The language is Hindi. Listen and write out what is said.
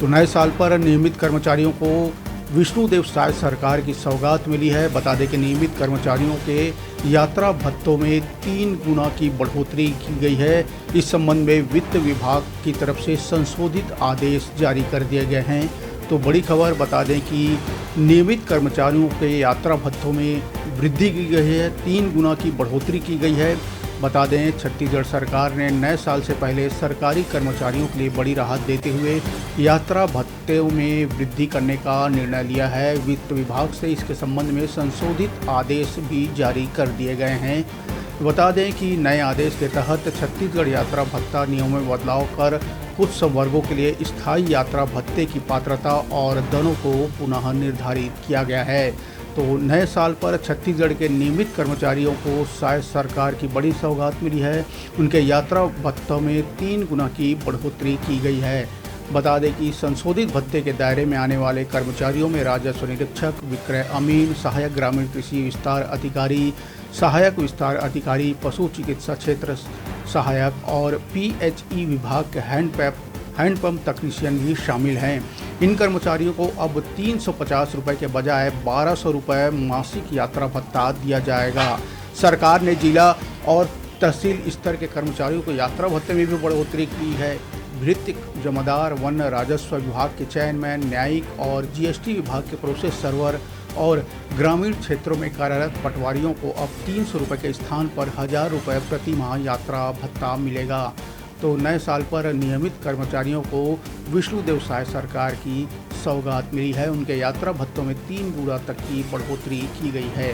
तो नए साल पर नियमित कर्मचारियों को विष्णुदेव साय सरकार की सौगात मिली है। बता दें कि नियमित कर्मचारियों के यात्रा भत्तों में 3 गुना की बढ़ोतरी की गई है। इस संबंध में वित्त विभाग की तरफ से संशोधित आदेश जारी कर दिए गए हैं। तो बड़ी खबर बता दें कि नियमित कर्मचारियों के यात्रा भत्तों में वृद्धि की गई है, 3 गुना की बढ़ोतरी की गई है। बता दें छत्तीसगढ़ सरकार ने नए साल से पहले सरकारी कर्मचारियों के लिए बड़ी राहत देते हुए यात्रा भत्तों में वृद्धि करने का निर्णय लिया है। वित्त विभाग से इसके संबंध में संशोधित आदेश भी जारी कर दिए गए हैं। बता दें कि नए आदेश के तहत छत्तीसगढ़ यात्रा भत्ता नियमों में बदलाव कर कुछ संवर्गों के लिए स्थायी यात्रा भत्ते की पात्रता और दरों को पुनः निर्धारित किया गया है। तो नए साल पर छत्तीसगढ़ के नियमित कर्मचारियों को साय सरकार की बड़ी सौगात मिली है। उनके यात्रा भत्तों में 3 गुना की बढ़ोतरी की गई है। बता दें कि संशोधित भत्ते के दायरे में आने वाले कर्मचारियों में राजस्व निरीक्षक, विक्रय अमीन, सहायक ग्रामीण कृषि विस्तार अधिकारी, सहायक विस्तार अधिकारी, पशु चिकित्सा क्षेत्र सहायक और PHE विभाग के हैंडपंप तकनीशियन भी शामिल हैं। इन कर्मचारियों को अब 350 रुपये के बजाय 1200 रुपये मासिक यात्रा भत्ता दिया जाएगा। सरकार ने जिला और तहसील स्तर के कर्मचारियों को यात्रा भत्ते में भी बढ़ोतरी की है। भृत्य जमादार, वन राजस्व विभाग के चेयरमैन, न्यायिक और GST विभाग के प्रोसेस सर्वर और ग्रामीण क्षेत्रों में कार्यरत पटवारियों को अब 300 रुपये के स्थान पर 1000 रुपये प्रति माह यात्रा भत्ता मिलेगा। तो नए साल पर नियमित कर्मचारियों को विष्णुदेव साय सरकार की सौगात मिली है। उनके यात्रा भत्तों में 3 गुना तक की बढ़ोतरी की गई है।